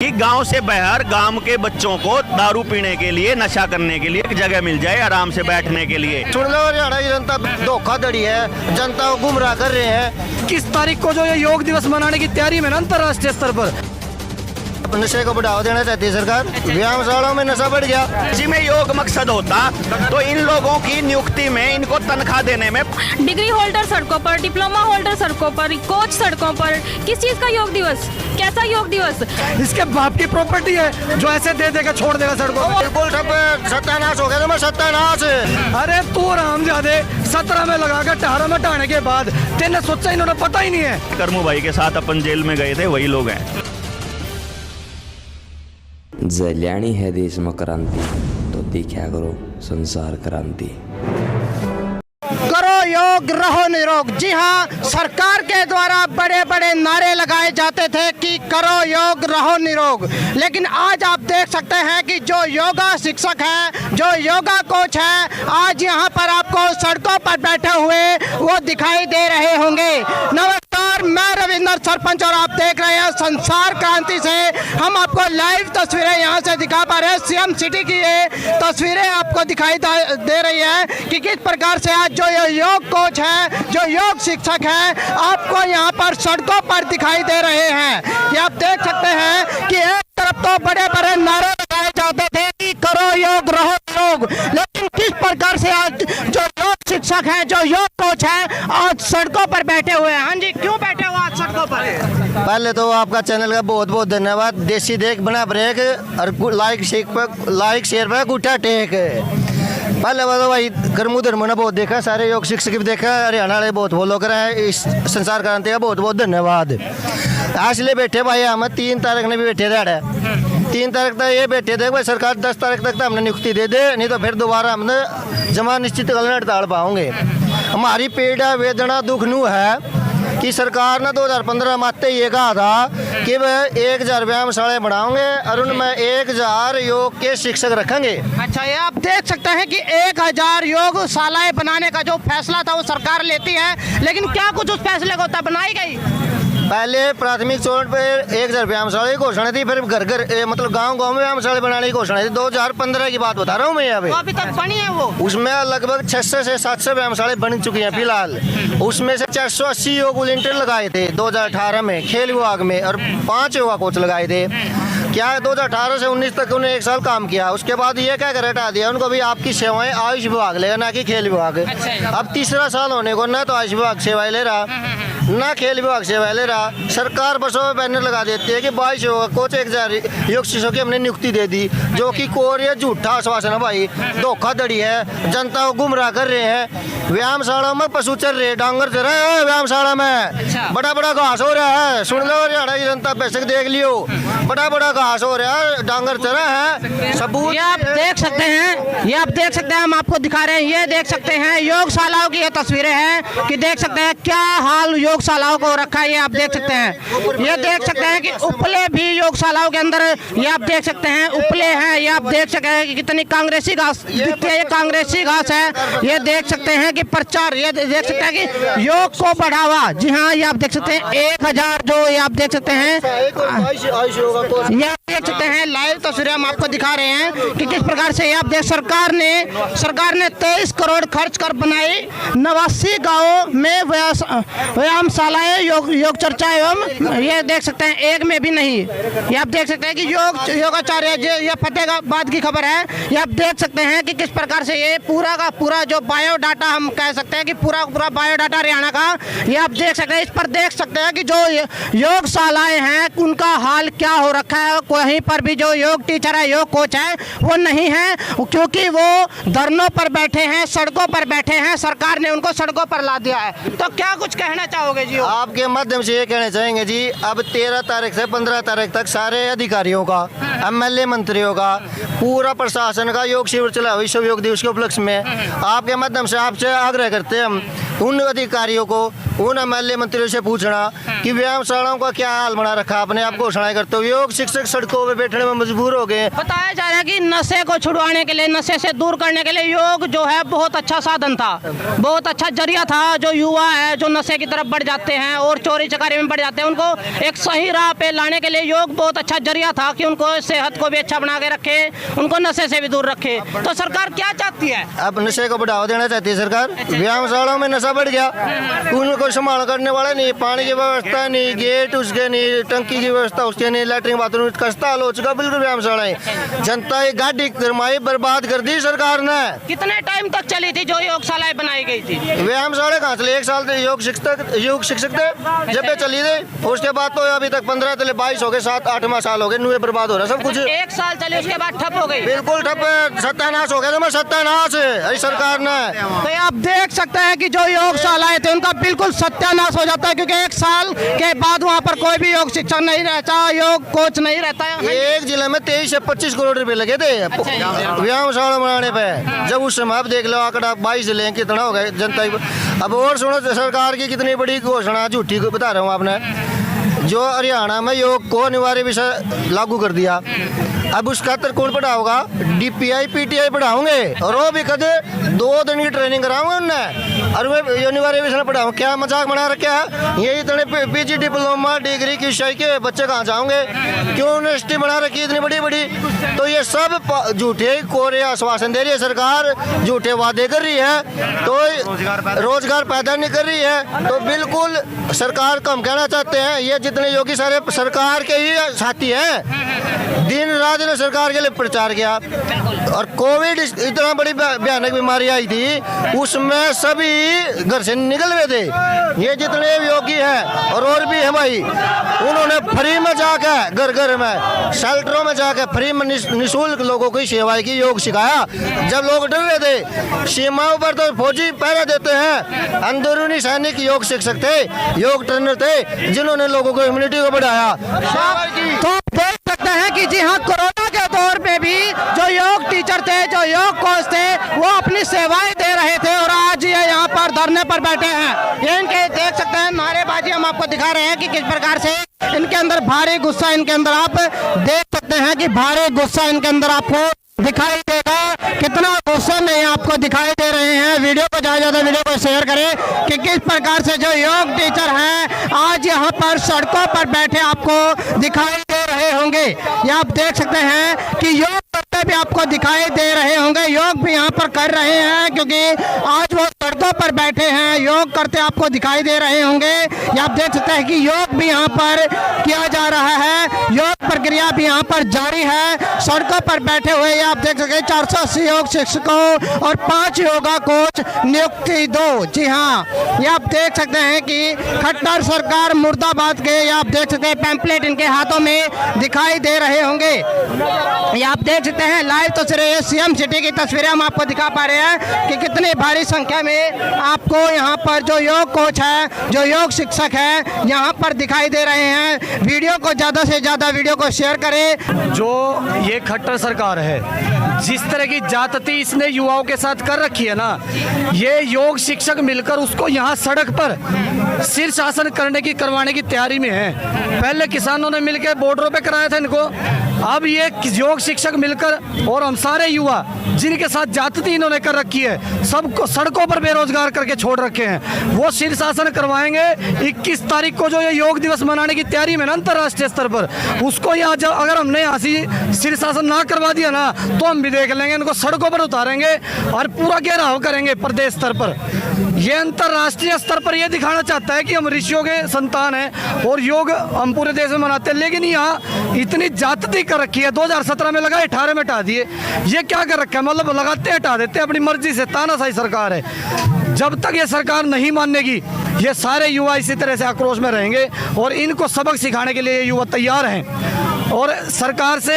कि गांव से बाहर गांव के बच्चों को दारू पीने के लिए, नशा करने के लिए एक जगह मिल जाए आराम से बैठने के लिए। सुन लो, हरियाणा की जनता धोखाधड़ी है, जनता को गुमराह कर रहे हैं। किस तारीख को जो ये योग दिवस मनाने की तैयारी में ना अंतर्राष्ट्रीय स्तर पर नशे को बढ़ावा देना चाहती है सरकार। व्यायामशालाओं में नशा बढ़ गया। इसी में योग मकसद होता तो इन लोगों की नियुक्ति में, इनको तनख्वाह देने में। डिग्री होल्डर सड़कों पर, डिप्लोमा होल्डर सड़कों पर, कोच सड़कों पर, किस चीज का योग दिवस? कैसा योग दिवस? इसके बाप की प्रॉपर्टी है जो ऐसे दे देकर छोड़ देगा सड़कों पर। बिल्कुल सब सत्यानाश हो गया। तो मैं सत्यानाश। अरे तू रामजादे 17 में लगा कर 18 में हटाने के बाद तेने सोचा इन्होंने पता ही नहीं है। करमू भाई के साथ अपन जेल में गए थे, वही लोग हैं। जल्याणी है देश में क्रांति तो देखा करो संसार क्रांति। करो योग रहो निरोग। जी हाँ, सरकार के द्वारा बड़े बड़े नारे लगाए जाते थे कि करो योग रहो निरोग, लेकिन आज आप देख सकते हैं कि जो योगा शिक्षक है, जो योगा कोच है, आज यहाँ पर आपको सड़कों पर बैठे हुए वो दिखाई दे रहे होंगे। नमस्कार, मैं रविंद्र सरपंच और आप देख रहे हैं संसार क्रांति से। हम आपको लाइव तस्वीरें यहाँ से दिखा पा रहे हैं। सीएम सिटी की ये तस्वीरें आपको दिखाई दे रही है कि किस प्रकार से आज जो योग कोच है, जो योग शिक्षक है, आपको यहाँ पर सड़कों पर दिखाई दे रहे हैं। ये आप देख सकते हैं कि एक तरफ तो बड़े बड़े नारे लगाए जाते थे कि करो योग रहो योग, लेकिन किस प्रकार से आज जो योग शिक्षक है, जो योग कोच है, आज सड़कों पर बैठे हुए हैं। हाँ जी, क्यों बैठे हुए आज सड़कों पर? पहले तो आपका चैनल का बहुत बहुत धन्यवाद। देसी देख बना ब्रेक और लाइक शेयर पे गुठा टेक। पहले तो भाई करमू धर्म ने बहुत देखा, सारे योग शिक्षक भी देखा, हरियाणा वाले बहुत फॉलो करा है। इस संसार क्रांति का बहुत बहुत धन्यवाद। इसलिए बैठे भाई हम 3 तारीख ने भी बैठे थे। 3 तारीख तक ये बैठे थे भाई, सरकार 10 तारीख तक तो हमने नियुक्ति दे दे, नहीं तो फिर दोबारा हमने जमा निश्चित कालीन हड़ताल पाओगे। हमारी पीड़ा वेदना दुख नू है कि सरकार ने 2015 माते ये कहा था कि वह 1000 व्यायामशालाएं बढ़ाओगे और उनमें 1000 योग के शिक्षक रखेंगे। अच्छा, ये आप देख सकते हैं कि 1000 योगशालाएं बनाने का जो फैसला था वो सरकार लेती है, लेकिन क्या कुछ उस फैसले को तब बनाई गई? पहले प्राथमिक चरण पर 1000 व्यायामशाला की घोषणा थी, फिर घर घर मतलब गांव-गांव में व्यायामशाला बनाने की घोषणा थी। 2015 की बात बता रहा हूँ मैं यहाँ पे। अभी तक बनी है वो? उसमें लगभग 600 से 700 व्यायामशाला बन चुकी हैं फिलहाल। उसमें से 480 योग वॉलंटियर लगाए थे 2018 में खेल विभाग में, और 5 योगा कोच लगाए थे। क्या 2018 से 19 तक उन्हें 1 साल काम किया, उसके बाद ये क्या कर हटा दिया उनको भी आपकी सेवाएं आयुष विभाग लेगा, ना कि खेल विभाग। अब तीसरा साल होने को ना तो आयुष विभाग सेवाएं ले रहा, ना खेल विभाग सेवाएं ले रहा। सरकार बसों में बैनर लगा देती है कि 22 योगा कोच 1000 योग शिक्षकों की हमने नियुक्ति दे दी, जो कि कोरिया झूठा आश्वासन है भाई, धोखाधड़ी है, जनता को गुमराह कर रहे हैं। व्यायामशाला में पशु चल रहे, डांगर चल रहे हैं व्यायामशाला में। बड़ा बड़ा घास हो रहा है। सुन लो, हरियाणा की जनता बेशक देख लियो, बड़ा बड़ा घास हो रहा है, डांगर चल रहा है। सबूत ये आप देख सकते हैं, ये आप देख सकते हैं, हम आपको दिखा रहे हैं। ये देख सकते हैं योगशालाओं की ये तस्वीरें हैं कि देख सकते हैं क्या हाल योगशालाओं को रखा है। ये आप देख सकते हैं, ये देख सकते हैं कि उपले भी योगशालाओं के अंदर, ये आप देख सकते हैं उपले हैं। ये आप देख सकते हैं कि कितनी कांग्रेसी घास दिखती है, ये कांग्रेसी घास है। ये देख सकते हैं कि प्रचार, ये देख सकते हैं कि योग को बढ़ावा। जी हाँ, ये आप देख सकते हैं 1000 जो ये आप देख सकते हैं, ये आप देख सकते हैं लाइव तस्वीरें हम आपको दिखा रहे हैं कि किस प्रकार से आप देख सरकार ने 23 करोड़ खर्च कर बनाई 89 गाँवों में व्यायामशालाएं, योग चर्चा एवं ये देख सकते हैं एक में भी नहीं। ये आप देख सकते हैं कि योगाचार्य, ये फतेहाबाद की खबर है। ये आप देख सकते हैं कि किस प्रकार से ये पूरा का पूरा जो बायोडाटा हम कह सकते हैं कि पूरा बायोडाटा हरियाणा का, ये आप देख सकते हैं। इस पर देख सकते हैं कि जो योगशालाएं हैं उनका हाल क्या हो रखा है। कहीं पर भी जो योग टीचर है, योग कोच है, वो नहीं है, क्योंकि वो धरनों पर बैठे हैं, सड़कों पर बैठे हैं। सरकार ने उनको सड़कों पर ला दिया है। तो क्या कुछ कहना चाहोगे जी? आपके माध्यम से ये कहना चाहेंगे जी, अब 13 तारीख से 15 तारीख तक सारे अधिकारियों का, MLA मंत्रियों का, पूरा प्रशासन का योग शिविर चला विश्व योग दिवस के उपलक्ष्य में। आपके माध्यम से आपसे आग्रह करते हैं हम उन अधिकारियों को, उन एमएलए मंत्रियों से पूछना कि व्यायामशालाओं का क्या हाल बना रखा आपने, आप घोषणाएं करते हो। योग शिक्षक सड़कों पे बैठने में मजबूर हो गए। बताया जा रहा है कि नशे को छुड़वाने के लिए, नशे से दूर करने के लिए योग जो है बहुत अच्छा साधन था, बहुत अच्छा जरिया था। जो युवा है जो नशे की तरफ बढ़ जाते हैं और चोरी चकारी में बढ़ जाते हैं, उनको एक सही राह पे लाने के लिए योग बहुत अच्छा जरिया था कि उनको सेहत को भी अच्छा बना के रखे, उनको नशे से भी दूर रखे। तो सरकार क्या चाहती है? अब नशे को बढ़ावा देना चाहती है सरकार। व्यायामशालाओं में नशा बढ़ गया, उनको संभाल करने वाला नहीं, पानी की व्यवस्था नहीं, गेट उसके नहीं, टंकी की व्यवस्था उसके नहीं, लैट्रिन बाथरूम कस्ता हो चुका बिल्कुल व्यायामशालाएं। जनता की गाड़ी करमाई बर्बाद कर दी सरकार ने। कितने टाइम तक चली थी जो योगशालाएं बनाई गई थी? व्यायामशाला कहाँ चले? 1 साल थे योग शिक्षक थे जब पे चली थी, उसके बाद तो अभी तक 15 चले 22 हो गए, 7-8वां साल हो गए, नुए बर्बाद हो रहा सब कुछ। 1 साल चले उसके बाद ठप हो गई, बिल्कुल ठप, सत्यानाश हो गया। तो मैं सत्यानाश है सरकार ने। तो आप देख सकते हैं कि जो योगशालाएं थे उनका बिल्कुल सत्यानाश हो जाता है, क्योंकि 1 साल के बाद वहाँ पर कोई भी योग शिक्षक नहीं रहता, योग कोच नहीं रहता है। एक जिले में 23 से 25 करोड़ रुपए लगे थे व्यायामशाला बनाने पे। जब उस समय आप देख लो आंकड़ा 22 जिले हैं, कितना हो गया जनता। अब और सुनो सरकार की कितनी बड़ी घोषणा झूठी को बता रहा हूँ आपने। जो हरियाणा में योग को अनिवार्य विषय लागू कर दिया, अब उसका तर कौन पढ़ाओगा? DPI PTI पढ़ाओगे, और वो भी कदे 2 दिन की ट्रेनिंग कराऊंगे उनने, और वे अनिवार्य विषय पढ़ाऊँ। क्या मजाक बना रखा है? ये इतने PG डिप्लोमा डिग्री की विषय के बच्चे कहाँ जाओगे? क्यों यूनिवर्सिटी बना रखी इतनी बड़ी बड़ी? तो ये सब झूठे कोरे आश्वासन दे रही है सरकार, झूठे वादे कर रही है, तो रोजगार पैदा नहीं कर रही है। तो बिल्कुल सरकार को हम कहना चाहते हैं, ये जितने योगी सारे सरकार के ही साथी हैं। दिन रात ने सरकार के लिए प्रचार किया, और कोविड इतना बड़ी भयानक बीमारी आई थी, उसमें सभी घर से निकल गए थे। ये जितने योगी हैं और भी हैं भाई, उन्होंने फ्री में जाकर घर घर में शेल्टरों में जाकर फ्री में निःशुल्क लोगों की सेवाएं की, योग सिखाया। जब लोग डर रहे थे, सीमाओं पर तो फौजी पहरा देते हैं, अंदरूनी सैनिक योग शिक्षक थे, योग ट्रेनर थे, जिन्होंने लोगों को इम्यूनिटी को बढ़ाया। तो देख सकते हैं कि जी हाँ, कोरोना के दौर में भी जो योग टीचर थे, जो योग कोच थे, वो अपनी सेवाएं दे रहे थे, और आज ये यहाँ पर धरने पर बैठे हैं। ये इनके देख सकते हैं नारेबाजी हम आपको दिखा रहे हैं कि किस प्रकार से इनके अंदर भारी गुस्सा, इनके अंदर आप देख सकते हैं कि भारी गुस्सा इनके अंदर आपको दिखाई देगा। कितना गुस्से में आपको दिखाई दे रहे हैं। वीडियो को ज्यादा वीडियो को शेयर करें कि किस प्रकार से जो योग टीचर हैं आज यहाँ पर सड़कों पर बैठे आपको दिखाई दे रहे होंगे। ये आप देख सकते हैं कि योग करते भी आपको दिखाई दे रहे होंगे, योग भी यहाँ पर कर रहे हैं, क्योंकि आज वो सड़कों पर बैठे हैं, योग करते आपको दिखाई दे रहे होंगे। ये आप देख सकते हैं कि योग भी यहाँ पर किया जा रहा है, योग प्रक्रिया भी यहाँ पर जारी है। सड़कों पर बैठे हुए आप देख सकते हैं 480 योग शिक्षकों और 5 योगा कोच नियुक्ति 2। जी हाँ, ये आप देख सकते हैं कि खट्टर सरकार मुर्दाबाद के, ये आप देख सकते हैं पैम्पलेट इनके हाथों में दिखाई दे रहे होंगे। ये आप देख सकते हैं लाइव तस्वीरें, CM सिटी की तस्वीरें हम आपको दिखा पा रहे हैं कि कितनी भारी संख्या में आपको यहाँ पर जो योग कोच है, जो योग शिक्षक है, यहाँ पर दिखाई दे रहे हैं। वीडियो को ज़्यादा से ज़्यादा वीडियो को शेयर करें। जो ये खट्टर सरकार है, जिस तरह की जाति इसने युवाओं के साथ कर रखी है ना, ये योग शिक्षक मिलकर उसको यहाँ सड़क पर शीर्षासन करवाने की तैयारी में है। पहले किसानों ने मिलकर बॉर्डरों पे कराया था इनको, अब ये योग शिक्षक मिलकर और हम सारे युवा जिनके साथ जाति इन्होंने कर रखी है, सबको सड़कों पर बेरोजगार करके छोड़ रखे हैं, वो शीर्षासन करवाएंगे। 21 तारीख को जो ये योग दिवस मनाने की तैयारी में ना अंतर्राष्ट्रीय स्तर पर, उसको यहाँ अगर हमने यहाँ से शीर्षासन ना करवा दिया ना, तो हम भी देख लेंगे, इनको सड़कों पर उतारेंगे और पूरा घेराव करेंगे प्रदेश स्तर पर। ये अंतर्राष्ट्रीय स्तर पर ये दिखाना चाहता है कि हम ऋषियों के संतान हैं और योग हम पूरे देश में मनाते हैं, लेकिन यहाँ इतनी जाति कर रखी है। 2017 में लगा, 18 में हटा दिए। ये क्या कर रखा है? मतलब लगाते हटा देते अपनी मर्जी से, तानाशाही सरकार है। जब तक ये सरकार नहीं मानेगी, ये सारे युवा इसी तरह से आक्रोश में रहेंगे और इनको सबक सिखाने के लिए ये युवा तैयार हैं। और सरकार से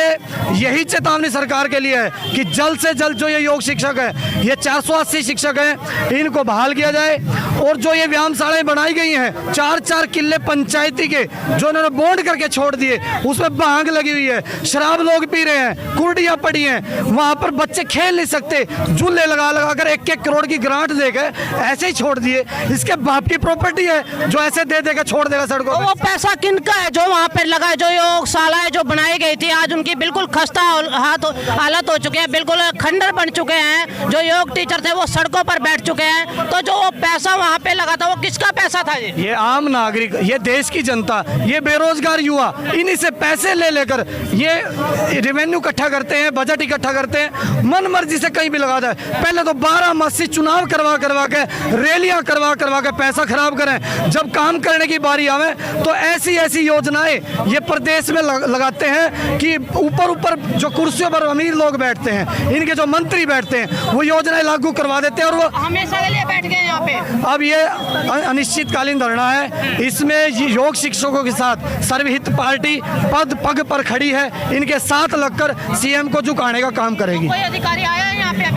यही चेतावनी सरकार के लिए है कि जल्द से जल्द जो ये योग शिक्षक है, ये 480 शिक्षक हैं, इनको बहाल किया जाए। और जो ये व्यायामशालाएं बनाई गई हैं, 4-4 किले पंचायती के जो इन्होंने बॉन्ड करके छोड़ दिए, उसमें भांग लगी हुई है, शराब लोग पी रहे हैं, कुर्डियाँ पड़ी हैं, वहाँ पर बच्चे खेल नहीं सकते, झूले लगा लगा कर 1-1 करोड़ की ग्रांट देकर ऐसे ही छोड़ दिए। इसके बाप की प्रॉपर्टी है जो ऐसे दे देकर छोड़ देगा सड़कों तो वो पैसा किनका है जो वहाँ पर लगा है? जो योगशालाएं जो बनाई गई थी आज उनकी बिल्कुल खस्ता हालत हो चुके हैं, बिल्कुल खंडर बन चुके हैं। जो योग टीचर थे वो सड़कों पर बैठ चुके हैं। तो जो वो पैसा वहाँ पे लगा था वो किसका पैसा था? ये आम नागरिक, ये देश की जनता, ये बेरोजगार युवा, इन्हीं से पैसे ले लेकर ये रेवेन्यू इकट्ठा करते हैं, बजट इकट्ठा करते हैं, मन मर्जी से कहीं भी लगा दें। पहले तो 12 मासी चुनाव करवा के, रैलियां करवा के पैसा खराब करें। जब काम करने की बारी आवे तो ऐसी योजनाएं ये प्रदेश में लगाते हैं कि ऊपर जो कुर्सियों पर अमीर लोग बैठते हैं, इनके जो मंत्री बैठते हैं, वो योजनाएं लागू करवा देते हैं। और वो हमेशा के लिए बैठ गए यहाँ पे। अब ये अनिश्चितकालीन धरना है, इसमें योग शिक्षकों के साथ सर्वहित पार्टी पग पर खड़ी है, इनके साथ लगकर सीएम को झुकाने का काम करेगी। कोई अधिकारी आया है यहाँ पे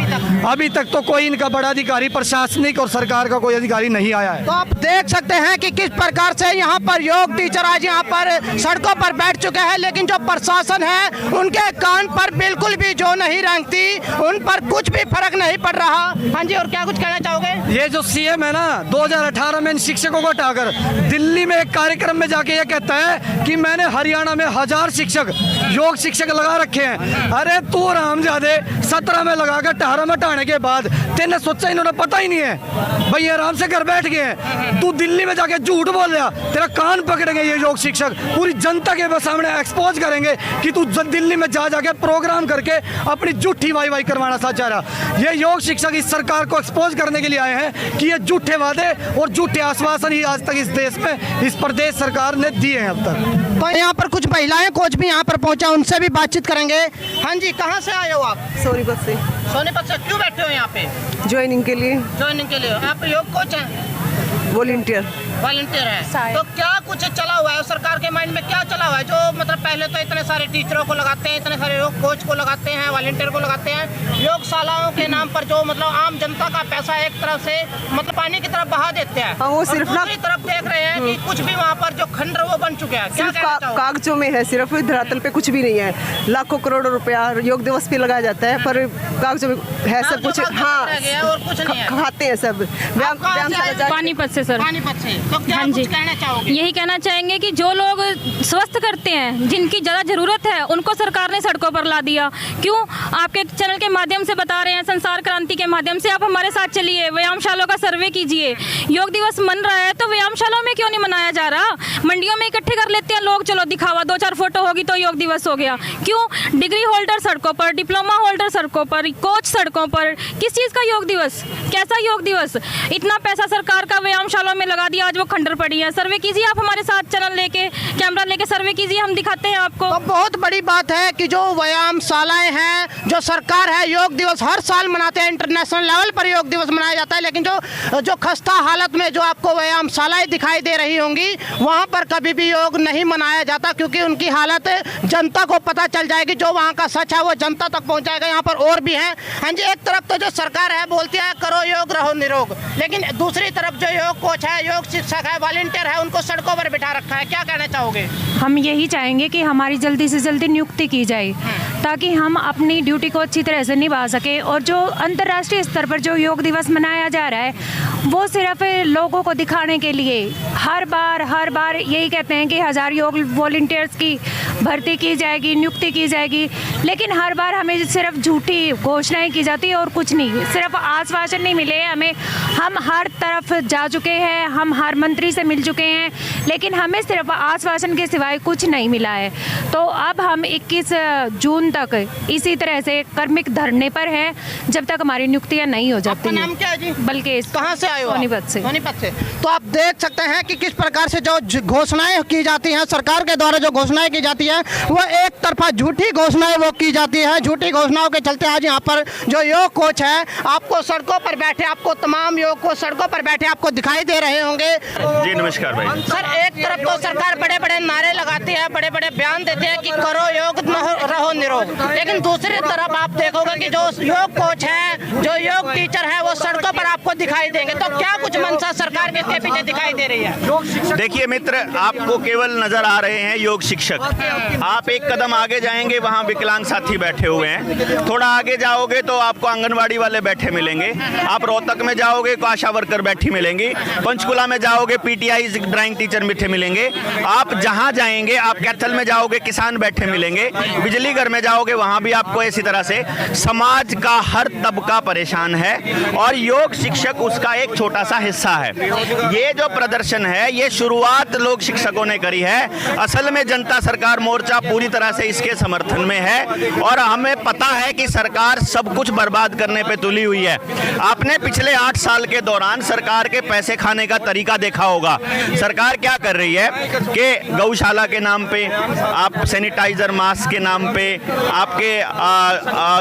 अभी तक तो कोई इनका बड़ा अधिकारी, प्रशासनिक और सरकार का कोई अधिकारी नहीं आया है। तो आप देख सकते हैं कि किस प्रकार से यहाँ पर योग टीचर आज यहाँ पर सड़कों पर बैठ चुके हैं, लेकिन जो प्रशासन है उनके कान पर बिल्कुल भी जो नहीं रेंगती, उन पर कुछ भी फर्क नहीं पड़ रहा। हाँ जी, और क्या कुछ कहना चाहोगे? ये जो सीएम है ना, 2018 में इन शिक्षकों को हटाकर दिल्ली में एक कार्यक्रम में जाके ये कहता है कि मैंने हरियाणा में 1000 शिक्षक योग शिक्षक लगा रखे हैं। अरे तू रामजादे 17 में लगा कर 18 में हटाने के बाद तेने सोचा इन्होंने पता ही नहीं है, भाई आराम से घर बैठ गए हैं। तू दिल्ली में जाके झूठ बोल रहा, तेरा कान पकड़ेंगे ये योग शिक्षक, पूरी जनता के सामने एक्सपोज करेंगे कि तू दिल्ली में जाके प्रोग्राम करके अपनी झूठी वाई करवाना चाह रहा। ये योग शिक्षक इस सरकार को एक्सपोज करने के लिए आए हैं कि ये झूठे वादे और झूठे आश्वासन ही आज तक इस देश में, इस प्रदेश सरकार ने दिए हैं अब तक। तो यहाँ पर कुछ महिलाएं कोच भी यहाँ पर पहुंचा, उनसे भी बातचीत करेंगे। हाँ जी, कहाँ से आए हो आप? सोनीपत से। सोनीपत से क्यों बैठे हो यहाँ पे? ज्वाइनिंग के लिए। ज्वाइनिंग के लिए। आप योग कोच हैं? वॉलंटियर है। तो क्या कुछ चला हुआ है सरकार के माइंड में, क्या चला हुआ है? जो मतलब पहले तो इतने सारे टीचरों को लगाते हैं, इतने सारे योग कोच को लगाते हैं, वॉलंटियर को लगाते हैं, योगशालाओं के नाम पर जो मतलब आम जनता का पैसा एक तरफ से मतलब पानी की तरफ बहा देते हैं। हाँ, वो सिर्फ ना दूसरी तरफ देख रहे हैं कि कुछ भी वहाँ पर जो खंडर वो बन चुके हैं। क्या कहना चाहोगे? कागजों में है, सिर्फ धरातल पे कुछ भी नहीं है। लाखों करोड़ों रुपया योग दिवस पे लगाया जाता है, पर कागजों में है सब कुछ। हाँ, और कुछ नहीं है, खाते हैं सब। पानीपत से सर। पानीपत से। तो क्या हाँ जी, कुछ कहना चाहोगे? यही कहना चाहेंगे कि जो लोग स्वस्थ करते हैं, जिनकी ज़्यादा ज़रूरत है, उनको सरकार ने सड़कों पर ला दिया। क्यों? आपके चैनल के माध्यम से बता रहे हैं, संसार क्रांति के माध्यम से आप हमारे साथ चलिए, व्यायामशालाओं का सर्वे कीजिए। योग दिवस मन रहा है तो व्यायामशालाओं में क्यों नहीं मनाया जा रहा? मंडियों में इकट्ठे कर लेते हैं लोग, चलो दिखावा, 2-4 फोटो होगी तो योग दिवस हो गया। क्यों? डिग्री होल्डर सड़कों पर, डिप्लोमा होल्डर सड़कों पर, कोच सड़कों पर, किस चीज़ का योग दिवस? कैसा योग दिवस? इतना पैसा सरकार का व्यायामशालाओं में लगा दिया, आज वो खंडर पड़ी है। सर्वे कीजिए आप हमारे साथ, चैनल लेके, कैमरा लेके सर्वे कीजिए, हम दिखाते हैं आपको। तो बहुत बड़ी बात है कि जो व्यायामशालाएं हैं, जो सरकार है, योग दिवस हर साल मनाते हैं, इंटरनेशनल लेवल पर योग दिवस मनाया जाता है, लेकिन जो खस्ता हालत में जो आपको व्यायामशालाएं दिखाई दे रही होंगी, वहां पर कभी भी योग नहीं मनाया जाता, क्योंकि उनकी हालत जनता को पता चल जाएगी। जो वहाँ का सच है वो जनता तक पहुँचाएगा। यहाँ पर और भी हैं। हाँ जी, एक तरफ तो जो सरकार है बोलती है करो योग रहो निरोग, लेकिन दूसरी तरफ जो योग कोच है, योग शिक्षक है, वॉलंटियर है, उनको सड़कों पर बिठा रखा है। क्या कहना चाहोगे? हम यही चाहेंगे कि हमारी जल्दी से जल्दी नियुक्ति की जाए, ताकि हम अपनी ड्यूटी को अच्छी तरह से निभा सके। और जो अंतर्राष्ट्रीय स्तर पर जो योग दिवस मनाया जा रहा है, वो सिर्फ लोगों को दिखाने के लिए हर बार यही कहते हैं कि 1000 योग वॉलंटियर्स की भर्ती की जाएगी, नियुक्ति की जाएगी, लेकिन हर बार हमें सिर्फ झूठी घोषणाएं की जाती है और कुछ नहीं, सिर्फ आश्वासन नहीं मिले हमें। हम हर तरफ जा चुके हैं, हम हर मंत्री से मिल चुके हैं, लेकिन हमें सिर्फ आश्वासन के सिवाय कुछ नहीं मिला है। तो अब हम 21 जून तक इसी तरह से कर्मिक धरने पर हैं, जब तक हमारी नियुक्तियां नहीं हो जाती। आपका नाम क्या है जी? बल्कि कहाँ से आए हो? सोनीपत से। सोनीपत से। तो आप देख सकते हैं कि किस प्रकार से जो घोषणाएं की जाती हैं, सरकार के द्वारा जो घोषणाएं की जाती है, वो एक तरफा झूठी घोषणाएं वो की जाती है। झूठी घोषणाओं के चलते आज यहाँ पर जो योग कोच है, आपको सड़कों पर बैठे, आपको तमाम योग को सड़कों पर बैठे आपको दिखाई दिखाई दे रहे होंगे। जी नमस्कार भाई। सर, एक तरफ तो सरकार बड़े बड़े नारे लगाती है, बड़े बड़े बयान देते हैं कि करो योग रहो निरोग, लेकिन दूसरी तरफ आप देखोगे कि जो योग कोच है, जो योग टीचर है, वो सड़कों पर आपको दिखाई देंगे। तो क्या कुछ मंशा सरकार के इसके पीछे दिखाई दे रही है? देखिए मित्र, आपको केवल नजर आ रहे हैं योग शिक्षक। आप एक कदम आगे जाएंगे, वहाँ विकलांग साथी बैठे हुए हैं। थोड़ा आगे जाओगे तो आपको आंगनवाड़ी वाले बैठे मिलेंगे। आप रोहतक में जाओगे तो आशा वर्कर बैठी मिलेंगी। पंचकुला में जाओगे पीटीआई ड्राइंग टीचर बैठे मिलेंगे। आप जहाँ जाएंगे, आप कैथल में जाओगे किसान बैठे मिलेंगे। बिजली घर में जाओगे वहाँ भी आपको इसी तरह से समाज का हर तबका परेशान है, और योग शिक्षक उसका एक छोटा सा हिस्सा है। ये जो प्रदर्शन है, ये शुरुआत लोग शिक्षकों ने करी है। असल में जनता सरकार मोर्चा पूरी तरह से इसके समर्थन में है, और हमें पता है कि सरकार सब कुछ बर्बाद करने पे तुली हुई है। आपने पिछले 8 साल के दौरान सरकार के पैसे खाने का तरीका देखा होगा। सरकार क्या कर रही है कि गौशाला के नाम पे, आप सैनिटाइजर मास्क के नाम पे, आपके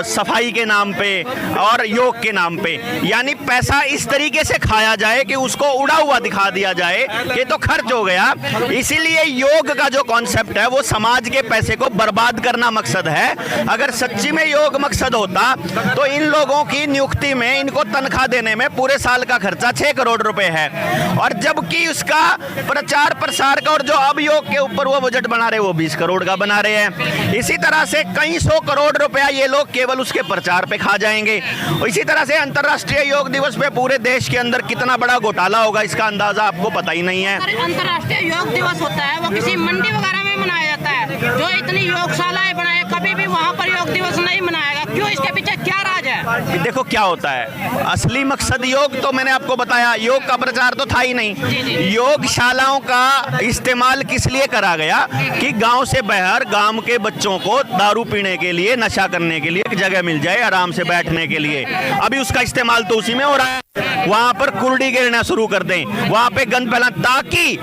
सफाई के नाम पे और योग के नाम पे, यानी पैसा इस तरीके से खाया जाए कि उसको उड़ा हुआ दिखा दिया जाए कि तो खर्च हो गया। इसीलिए योग का जो कॉन्सेप्ट है वो समाज के पैसे को बर्बाद करना मकसद है। अगर सच्ची में योग मकसद होता तो इन लोगों की नियुक्ति में, इनको तनख्वाह देने में पूरे साल का खर्चा 6 करोड़ रुपए है, और जबकि उसका प्रचार प्रसार का और जो अब योग के ऊपर वो बजट बना रहे वो 20 करोड़ का बना रहे हैं। इसी तरह से कई 100 करोड़ रुपया ये लोग केवल उसके प्रचार पे खा जाएंगे। इसी तरह से अंतर्राष्ट्रीय योग दिवस पे पूरे देश के अंदर कितना बड़ा घोटाला होगा, इसका अंदाजा आपको पता ही नहीं है। अंतर्राष्ट्रीय योग दिवस होता है, वो किसी मंडी वगैरह में मनाया जाता है। जो इतनी योगशालाएं बनाए, कभी भी वहाँ पर योग दिवस नहीं मनाएगा। क्यों? इसके पीछे क्या राज है? देखो क्या होता है, असली मकसद योग तो मैंने आपको बताया, योग का प्रचार तो था ही नहीं। योगशालाओं का इस्तेमाल किस लिए करा गया कि गांव से बाहर गांव के बच्चों को दारू पीने के लिए, नशा करने के लिए एक जगह मिल जाए आराम से बैठने के लिए। अभी उसका इस्तेमाल तो उसी में हो रहा है। वहां पर कुर्डी गिरना शुरू कर दें, वहां पे गंद फैला, ताकि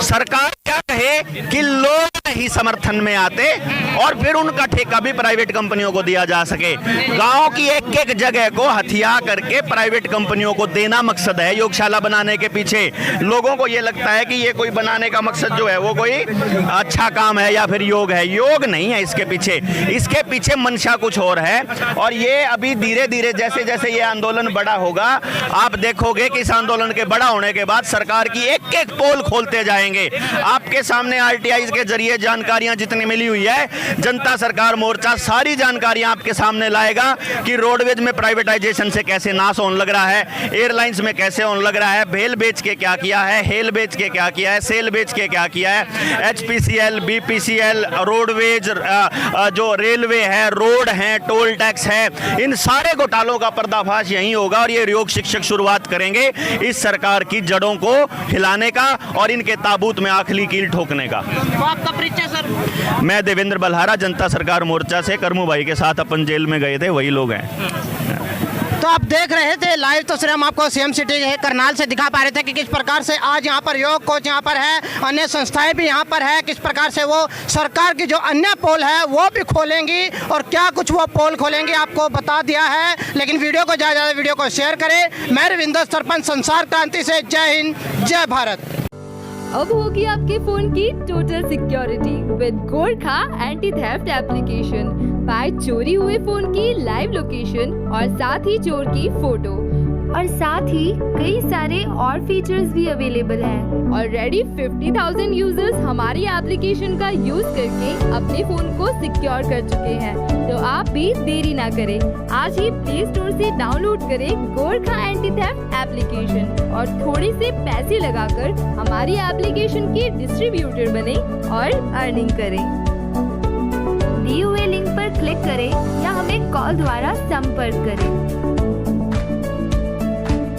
सरकार क्या कहे कि लोग ही समर्थन में आते और फिर उनका ठेका भी प्राइवेट कंपनियों को दिया जा सके। गांव की एक एक जगह को हथिया करके प्राइवेट कंपनियों को देना मकसद है योगशाला बनाने के पीछे। लोगों को ये लगता है कि ये कोई बनाने का मकसद जो है वो कोई अच्छा काम है या फिर योग है। योग नहीं है इसके पीछे, इसके पीछे मंशा कुछ और है। और ये अभी धीरे धीरे जैसे जैसे ये आंदोलन बड़ा होगा, आप देखोगे कि इस आंदोलन के बड़ा होने के बाद सरकार की एक एक पोल खोलते जाएंगे। आपके सामने आरटीआई के जरिए जानकारियां जितनी मिली हुई है, जनता सरकार मोर्चा सारी जानकारियां आपके सामने लाएगा कि रोडवेज में प्राइवेटाइजेशन से कैसे नाश होने लग रहा है, एयरलाइंस में कैसे होने लग रहा है, भेल बेच के क्या किया है, हेल बेच के क्या किया है, सेल बेच के क्या किया है, एचपीसीएल, बीपीसीएल, रोडवेज, जो रेलवे है, रोड है, टोल टैक्स है, इन सारे घोटालों का पर्दाफाश यही होगा। और ये योग शिक्षक शुरुआत करेंगे इस सरकार की जड़ों को हिलाने का और इनके ताबूत में आखिरी कील ठोकने का। तो आपका परिचय सर? मैं देवेंद्र बल्हारा, जनता सरकार मोर्चा से करमू भाई के साथ अपन जेल में गए थे, वही लोग हैं। तो आप देख रहे थे लाइव तस्वीरें हम आपको सीएम सिटी करनाल से दिखा पा रहे थे कि किस प्रकार से आज यहाँ पर योग कोच यहाँ पर है, अन्य संस्थाएं भी यहाँ पर है, किस प्रकार से वो सरकार की जो अन्य पोल है वो भी खोलेंगी और क्या कुछ वो पोल खोलेंगी आपको बता दिया है। लेकिन वीडियो को ज़्यादा वीडियो को शेयर करें। मैं रविंदर, सरपंच संसार क्रांति से। जय हिंद, जय भारत। अब होगी आपके फोन की total security with Gorkha anti theft application. पाए चोरी हुए फोन की लाइव लोकेशन और साथ ही चोर की फोटो, और साथ ही कई सारे और फीचर्स भी अवेलेबल हैं। ऑलरेडी 50,000 यूजर्स हमारी एप्लीकेशन का यूज करके अपने फोन को सिक्योर कर चुके हैं। तो आप भी देरी ना करें, आज ही प्ले स्टोर से डाउनलोड करें गोरखा एंटी थेफ्ट एप्लीकेशन और थोड़े से पैसे लगाकर हमारी एप्लीकेशन के डिस्ट्रीब्यूटर बने और अर्निंग करें। दिए हुए लिंक पर क्लिक करें या हमें कॉल द्वारा संपर्क करें।